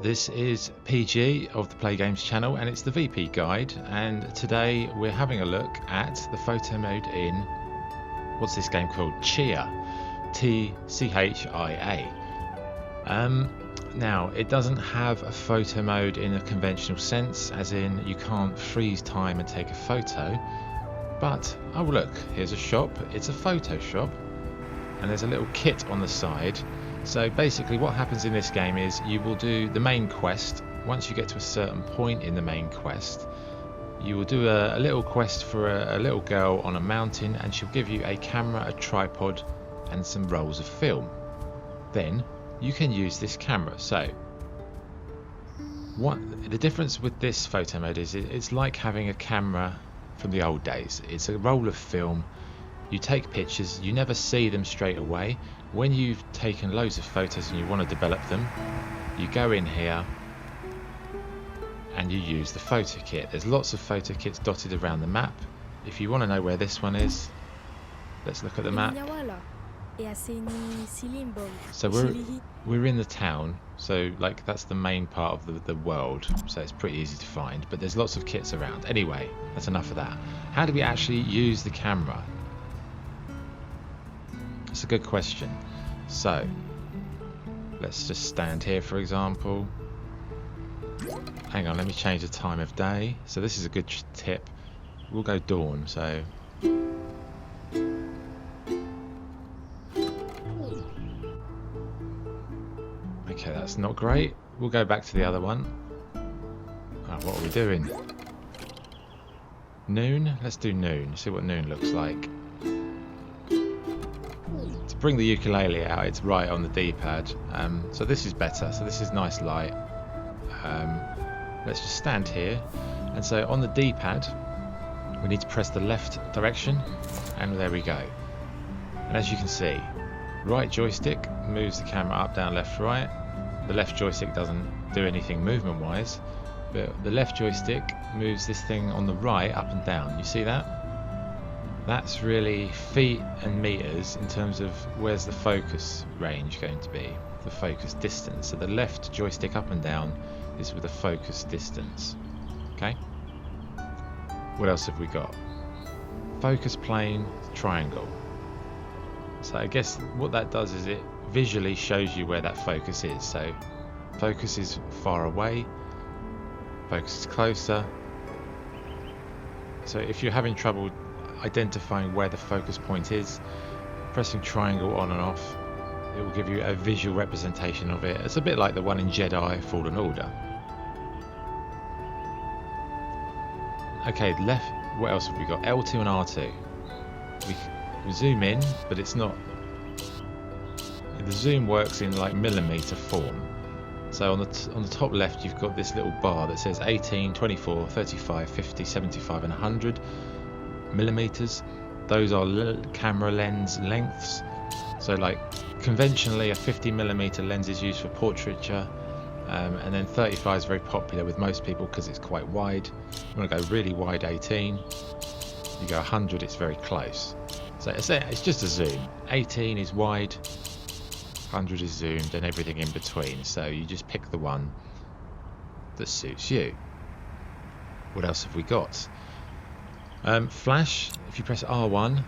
this is PG of the Play Games channel, and it's the VP guide, and today we're having a look at the photo mode in, what's this game called? Tchia. Tchia. Now, it doesn't have a photo mode in a conventional sense, as in you can't freeze time and take a photo, but, oh look, here's a shop. It's a photo shop, and there's a little kit on the side. So basically what happens in this game is you will do the main quest. Once you get to a certain point in the main quest, you will do a little quest for a little girl on a mountain, and she'll give you a camera, a tripod and some rolls of film. Then you can use this camera. So the difference with this photo mode is it's like having a camera from the old days. It's a roll of film. You take pictures, you never see them straight away. When you've taken loads of photos and you want to develop them, you go in here and you use the photo kit. There's lots of photo kits dotted around the map. If you want to know where this one is, let's look at the map. So we're in the town, so like that's the main part of the world, so it's pretty easy to find, but there's lots of kits around. Anyway, that's enough of that. How do we actually use the camera? It's a good question. So let's just stand here, for example. Hang on, let me change the time of day. So this is a good tip. We'll go dawn. So okay, that's not great. We'll go back to the other one. Oh, what are we doing? Noon? Let's do noon. See what noon looks like. Bring the ukulele out, it's right on the D-pad, so this is better, so this is nice light. Let's just stand here, and so on the D-pad we need to press the left direction, and there we go. And as you can see, right joystick moves the camera up, down, left, right. The left joystick doesn't do anything movement wise, but the left joystick moves this thing on the right up and down. You see that? That's really feet and meters in terms of where's the focus range going to be, the focus distance. So the left joystick up and down is with the focus distance. Okay? What else have we got? Focus plane, triangle. So I guess what that does is it visually shows you where that focus is. So focus is far away, focus is closer. So if you're having trouble identifying where the focus point is, pressing triangle on and off, it will give you a visual representation of it. It's a bit like the one in Jedi Fallen Order. Okay, left. What else have we got? L2 and R2. We zoom in, but it's not. The zoom works in like millimeter form. So on the top left, you've got this little bar that says 18, 24, 35, 50, 75, and 100. millimeters. Those are camera lens lengths. So like conventionally a 50mm lens is used for portraiture, and then 35 is very popular with most people because it's quite wide. You want to go really wide, 18. You go 100, it's very close. So it's just a zoom. 18 is wide, 100 is zoomed, and everything in between. So you just pick the one that suits you. What else have we got? Flash, if you press R1,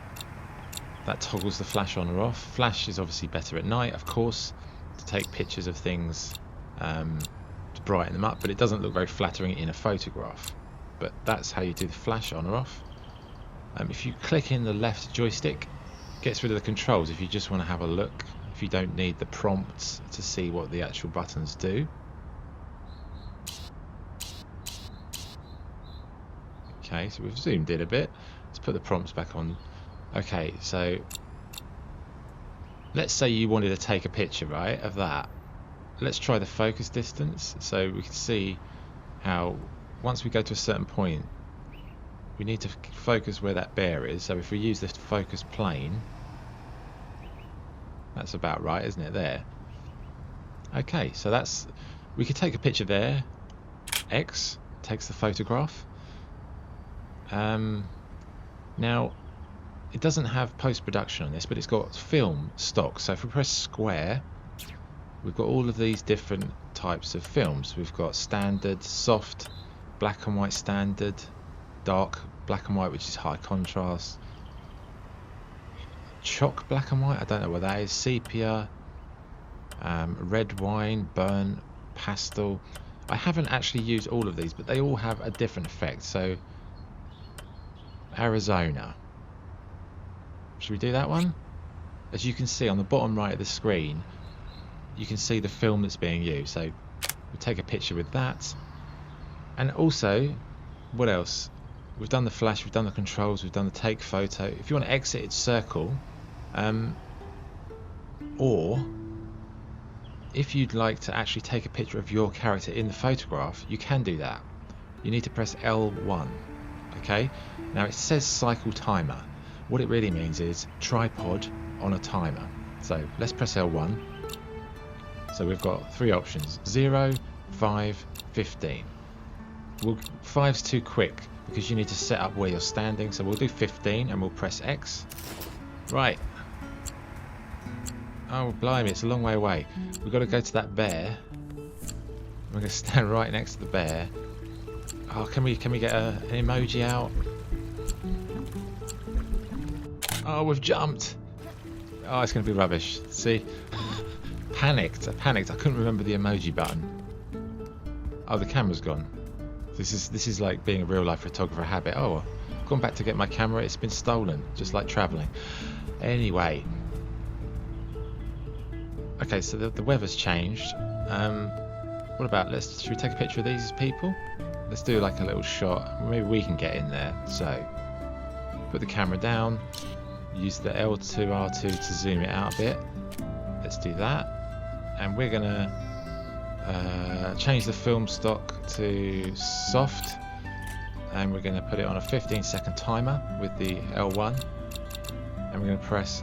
that toggles the flash on or off. Flash is obviously better at night, of course, to take pictures of things, to brighten them up, but it doesn't look very flattering in a photograph. But that's how you do the flash on or off. If you click in the left joystick, it gets rid of the controls if you just want to have a look, if you don't need the prompts to see what the actual buttons do. Okay, so we've zoomed in a bit. Let's put the prompts back on. Okay, so let's say you wanted to take a picture, right, of that. Let's try the focus distance, so we can see how once we go to a certain point, we need to focus where that bear is. So if we use the focus plane, that's about right, isn't it, there? Okay, so we could take a picture there. X takes the photograph. Now it doesn't have post-production on this, but it's got film stock. So if we press square, we've got all of these different types of films. We've got standard, soft, black and white standard, dark black and white, which is high contrast, chalk black and white, I don't know what that is, sepia, red wine, burn, pastel. I haven't actually used all of these, but they all have a different effect. So Arizona, should we do that one? As you can see on the bottom right of the screen, you can see the film that's being used. So we'll take a picture with that. And also, what else? We've done the flash, we've done the controls, we've done the take photo. If you want to exit, it's circle. Or if you'd like to actually take a picture of your character in the photograph, you can do that. You need to press L1. Okay? Now it says cycle timer. What it really means is tripod on a timer. So let's press L1. So we've got three options: 0, 5, 15. 5's too quick because you need to set up where you're standing, so we'll do 15 and we'll press X. Right. Oh blimey, it's a long way away. We've got to go to that bear. We're going to stand right next to the bear. Oh, can we get an emoji out? Oh, we've jumped. Oh, it's going to be rubbish. See? Panicked. I panicked. I couldn't remember the emoji button. Oh, the camera's gone. This is like being a real life photographer habit. Oh, I've gone back to get my camera. It's been stolen, just like travelling. Anyway. Okay, so the weather's changed. What about should we take a picture of these people? Let's do like a little shot. Maybe we can get in there. So put the camera down. Use the L2, R2 to zoom it out a bit. Let's do that. And we're gonna change the film stock to soft, and we're gonna put it on a 15-second timer with the L1, and we're gonna press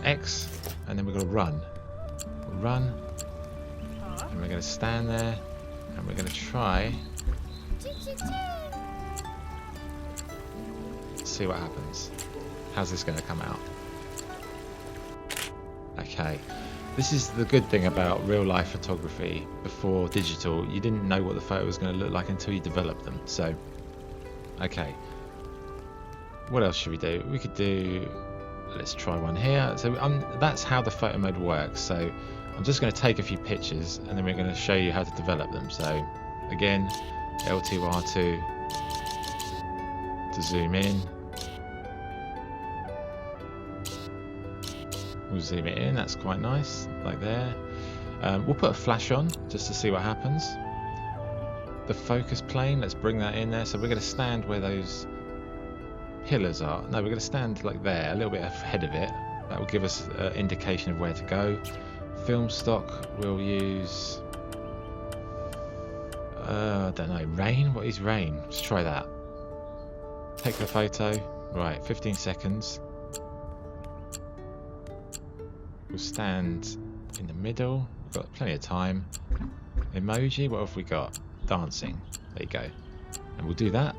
X, and then we're gonna run, and we're gonna stand there, and we're gonna try. Let's see what happens. How's this gonna come out? Okay. This is the good thing about real life photography before digital. You didn't know what the photo was going to look like until you developed them. So, okay. What else should we do? We could do, let's try one here. So that's how the photo mode works. So I'm just going to take a few pictures and then we're going to show you how to develop them. So again, L2, R2 to zoom in. We'll zoom it in, that's quite nice, like there. We'll put a flash on just to see what happens. The focus plane, let's bring that in there. So we're going to stand where those pillars are. No, we're going to stand like there, a little bit ahead of it. That will give us an indication of where to go. Film stock, we'll use, I don't know, rain? What is rain? Let's try that. Take the photo. Right, 15 seconds. We'll stand in the middle. We've got plenty of time. Emoji, what have we got? Dancing. There you go. And we'll do that.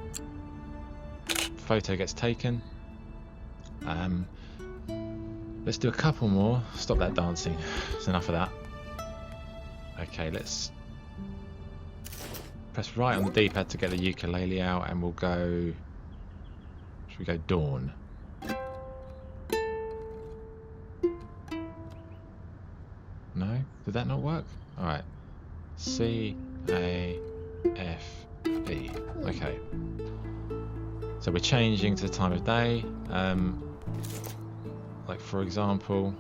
Photo gets taken. Let's do a couple more. Stop that dancing. It's enough of that. Okay, let's press right on the D-pad to get the ukulele out, and we'll go. Should we go dawn? No? Did that not work? Alright. C-A-F-E. Okay. So we're changing to the time of day. Like for example,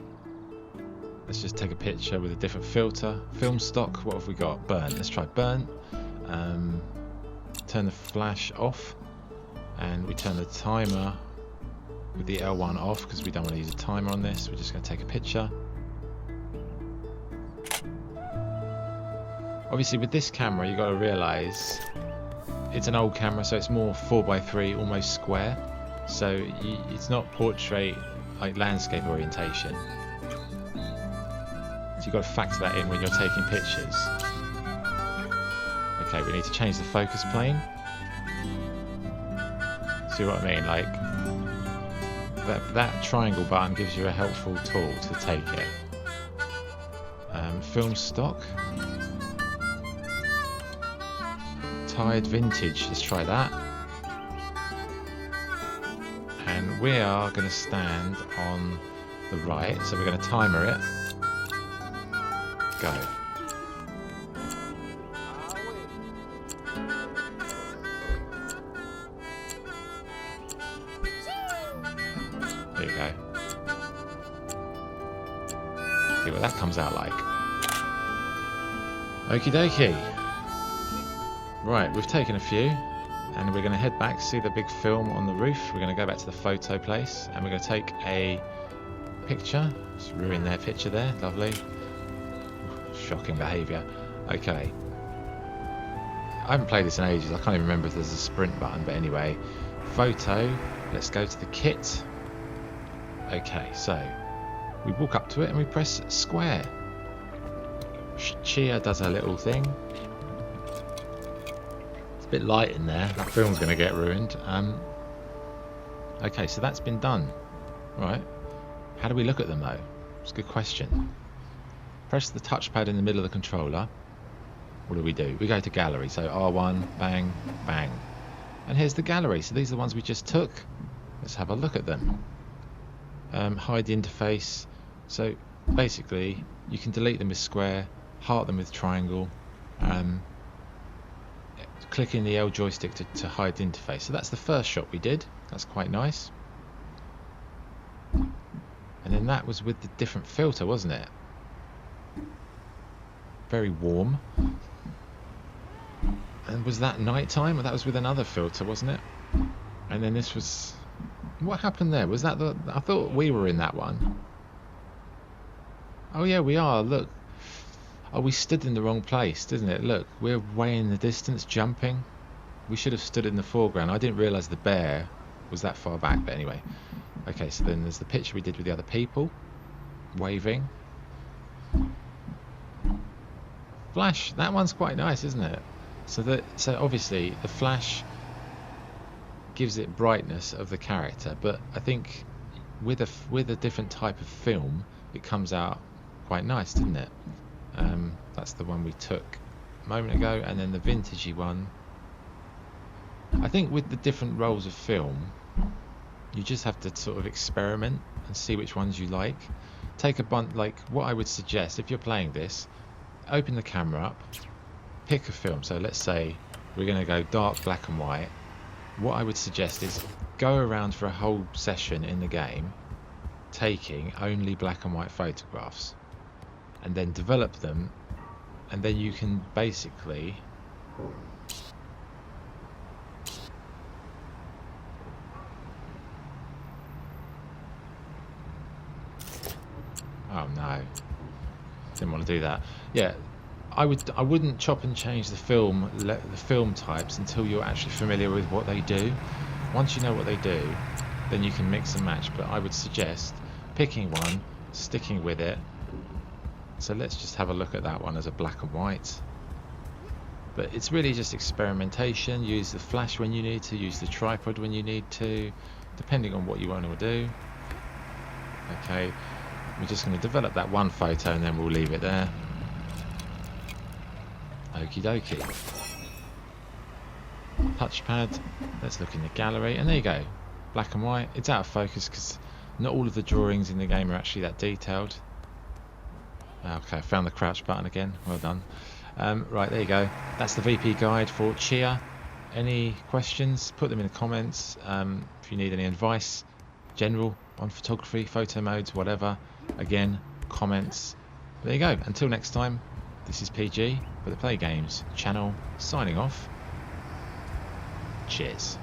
let's just take a picture with a different filter. Film stock, what have we got? Burn. Let's try burn. Turn the flash off. And we turn the timer with the L1 off because we don't want to use a timer on this. We're just going to take a picture. Obviously with this camera you've got to realise it's an old camera, so it's more 4x3, almost square, so it's not portrait like landscape orientation, so you've got to factor that in when you're taking pictures. Okay, we need to change the focus plane. See what I mean? Like that triangle button gives you a helpful tool to take it. film stock. Tide vintage, let's try that. And we are going to stand on the right, so we're going to timer it. Go. There you go. See what that comes out like. Okie dokie. Right, we've taken a few, and we're going to head back, see the big film on the roof. We're going to go back to the photo place, and we're going to take a picture. Just ruin their picture there. Lovely. Shocking behaviour. Okay. I haven't played this in ages. I can't even remember if there's a sprint button, but anyway. Photo. Let's go to the kit. Okay, so we walk up to it and we press square. Tchia does her little thing. It's a bit light in there. That film's going to get ruined. Okay, so that's been done. Right. How do we look at them though? It's a good question. Press the touchpad in the middle of the controller. What do? We go to gallery. So R1, bang, bang. And here's the gallery. So these are the ones we just took. Let's have a look at them. Hide the interface. So basically you can delete them with square, heart them with triangle, clicking the L joystick to hide the interface. So that's the first shot we did. That's quite nice. And then that was with the different filter, wasn't it? Very warm. And was that nighttime? That was with another filter, wasn't it? And then this was... What happened there? Was that the... I thought we were in that one. Oh yeah, we are. Look. Oh, we stood in the wrong place, didn't it? Look, we're way in the distance, jumping. We should have stood in the foreground. I didn't realise the bear was that far back, but anyway. Okay, so then there's the picture we did with the other people. Waving. Flash. That one's quite nice, isn't it? So obviously the flash gives it brightness of the character, but I think with a different type of film it comes out quite nice, didn't it? That's the one we took a moment ago, and then the vintagey one. I think with the different rolls of film you just have to sort of experiment and see which ones you like. Take a bunch, like what I would suggest if you're playing this, open the camera up, pick a film. So let's say we're going to go dark black and white. What I would suggest is go around for a whole session in the game taking only black and white photographs, and then develop them, and then you can basically oh no, didn't want to do that. Yeah, I wouldn't chop and change the film types until you're actually familiar with what they do. Once you know what they do, then you can mix and match, but I would suggest picking one, sticking with it. So let's just have a look at that one as a black and white. But it's really just experimentation. Use the flash when you need to, use the tripod when you need to, depending on what you want to do. Okay, we're just going to develop that one photo and then we'll leave it there. Okie dokie. Touchpad. Let's look in the gallery, and there you go. Black and white. It's out of focus because not all of the drawings in the game are actually that detailed. Okay, I found the crouch button again. Well done. Right, there you go. That's the VP guide for Tchia. Any questions? Put them in the comments. If you need any advice, general on photography, photo modes, whatever. Again, comments. There you go. Until next time, this is PG for the Play Games channel, signing off. Cheers.